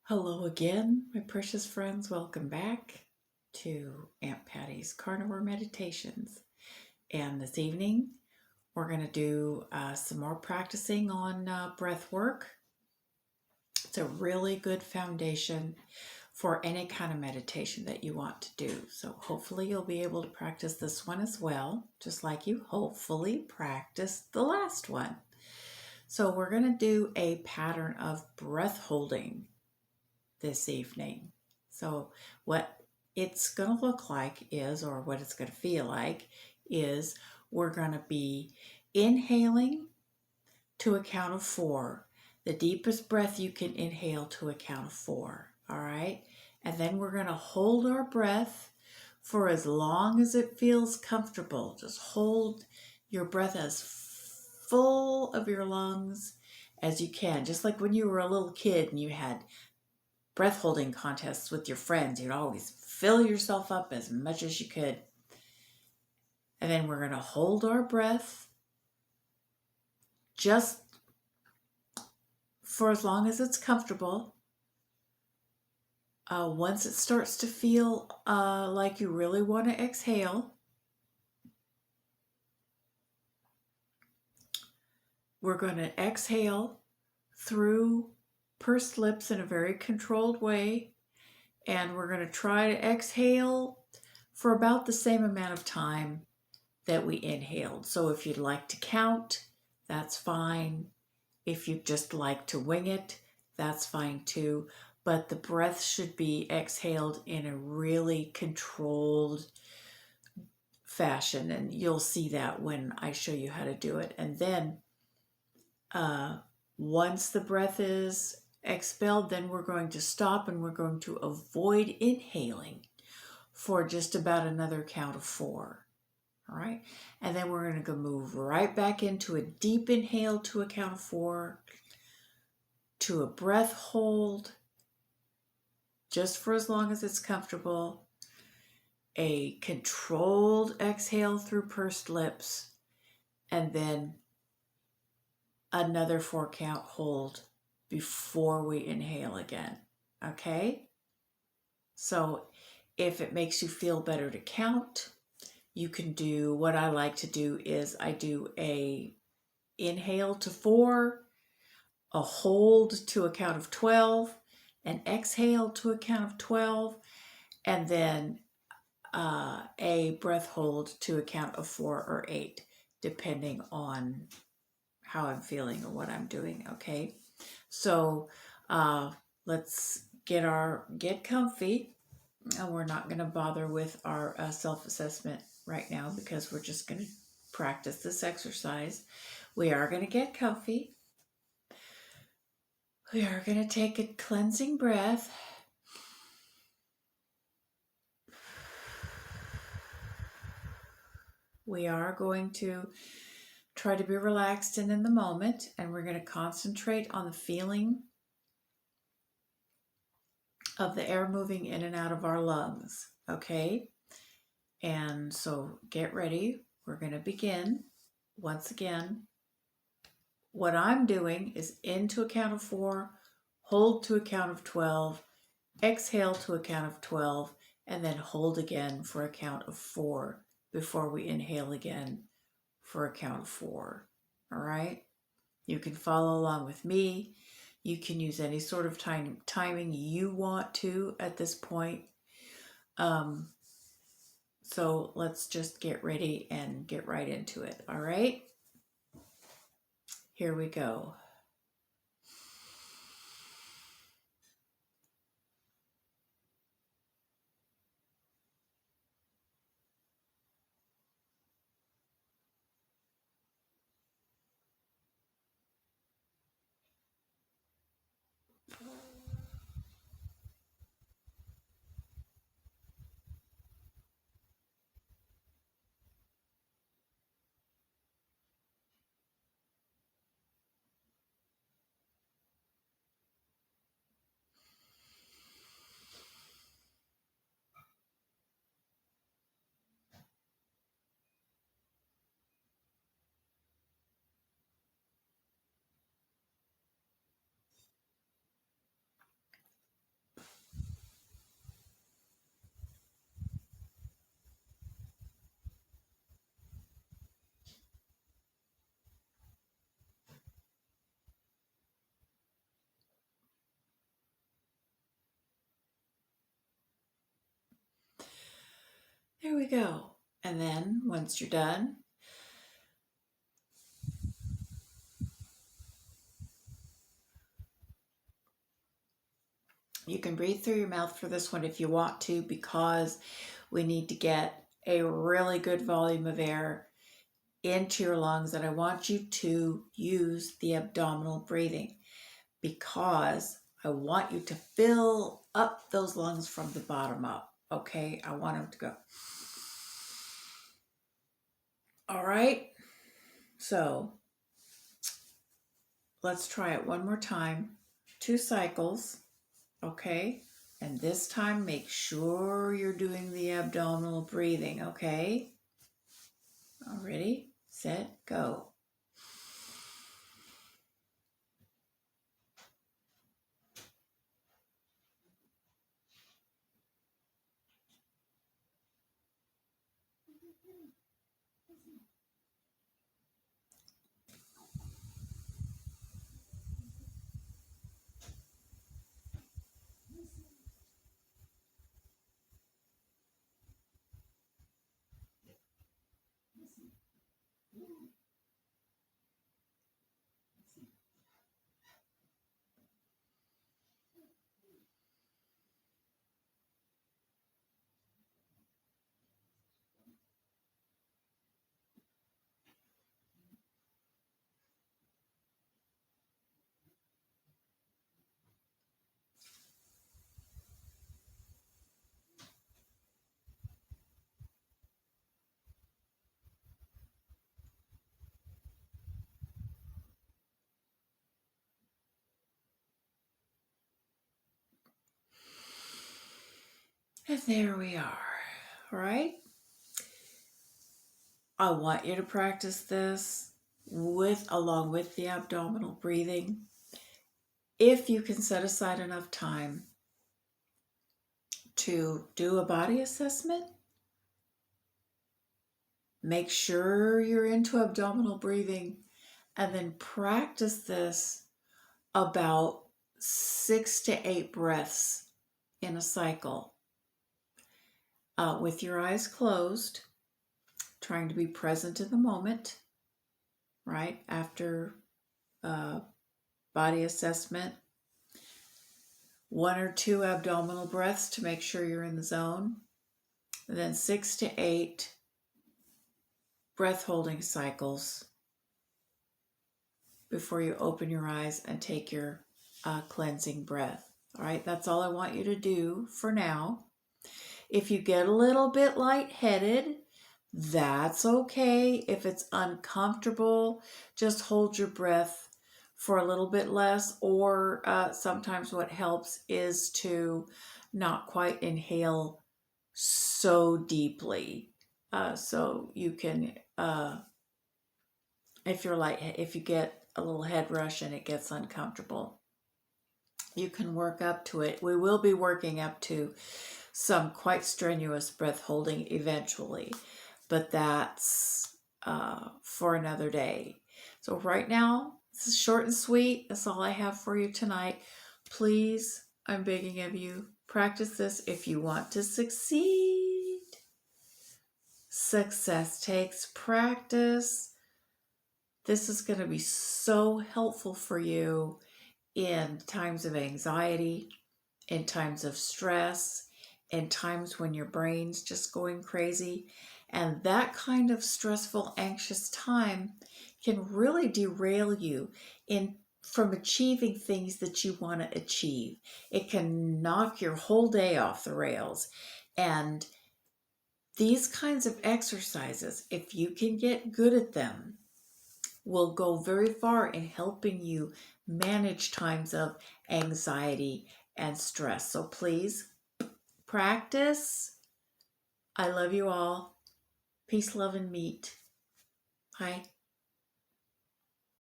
Hello again, my precious friends. Welcome back to Aunt Patty's Carnivore Meditations. And this evening, we're going to do some more practicing on breath work. It's a really good foundation for any kind of meditation that you want to do. So hopefully you'll be able to practice this one as well, just like you hopefully practiced the last one. So we're going to do a pattern of breath holding this evening. So what it's going to look like is, or what it's going to feel like is, we're going to be inhaling to a count of 4. The deepest breath you can inhale to a count of 4. All right. And then we're going to hold our breath for as long as it feels comfortable. Just hold your breath as full of your lungs as you can. Just like when you were a little kid and you had breath holding contests with your friends, you'd always fill yourself up as much as you could. And then we're going to hold our breath just for as long as it's comfortable. Once it starts to feel like you really want to exhale, we're going to exhale through pursed lips in a very controlled way. And we're going to try to exhale for about the same amount of time that we inhaled. So if you'd like to count, that's fine. If you just like to wing it, that's fine too. But the breath should be exhaled in a really controlled fashion. And you'll see that when I show you how to do it. And then once the breath is expelled, then we're going to stop and we're going to avoid inhaling for just about another count of 4. All right. And then we're going to go move right back into a deep inhale to a count of 4, to a breath hold, just for as long as it's comfortable, a controlled exhale through pursed lips, and then another 4 count hold before we inhale again. Okay? So if it makes you feel better to count, you can do, what I like to do is I do a inhale to 4, a hold to a count of 12, an exhale to a count of 12, and then a breath hold to a count of 4 or 8, depending on how I'm feeling or what I'm doing. Okay, so let's get comfy. And we're not going to bother with our self-assessment right now because we're just going to practice this exercise. We are going to get comfy. We are going to take a cleansing breath. We are going to try to be relaxed and in the moment, and we're going to concentrate on the feeling of the air moving in and out of our lungs. Okay? And so get ready. We're going to begin. Once again, what I'm doing is in to a count of 4, hold to a count of 12, exhale to a count of 12, and then hold again for a count of 4 before we inhale again for a count of 4. All right? You can follow along with me. You can use any sort of timing you want to at this point. So let's just get ready and get right into it. All right? Here we go. There we go. And then once you're done, you can breathe through your mouth for this one if you want to, because we need to get a really good volume of air into your lungs. And I want you to use the abdominal breathing because I want you to fill up those lungs from the bottom up. Okay, I want them to go. All right, so let's try it one more time. 2 cycles, okay? And this time, make sure you're doing the abdominal breathing, okay? All ready, set, go. And there we are, all right? I want you to practice this along with the abdominal breathing. If you can set aside enough time to do a body assessment, make sure you're into abdominal breathing, and then practice this about 6 to 8 breaths in a cycle with your eyes closed, trying to be present in the moment, right? After body assessment, 1 or 2 abdominal breaths to make sure you're in the zone, and then 6 to 8 breath holding cycles before you open your eyes and take your cleansing breath. All right, that's all I want you to do for now. If you get a little bit lightheaded, that's okay. If it's uncomfortable, just hold your breath for a little bit less, or sometimes what helps is to not quite inhale so deeply. So you can, if you get a little head rush and it gets uncomfortable, you can work up to it. We will be working up to some quite strenuous breath holding eventually, but that's for another day. So right now, this is short and sweet. That's all I have for you tonight. Please, I'm begging of you, practice this if you want to succeed. Success takes practice. This is going to be so helpful for you in times of anxiety, in times of stress, in times when your brain's just going crazy. And that kind of stressful, anxious time can really derail you from achieving things that you want to achieve. It can knock your whole day off the rails. And these kinds of exercises, if you can get good at them, will go very far in helping you manage times of anxiety and stress. So please practice. I love you all. Peace, love, and meat. Bye.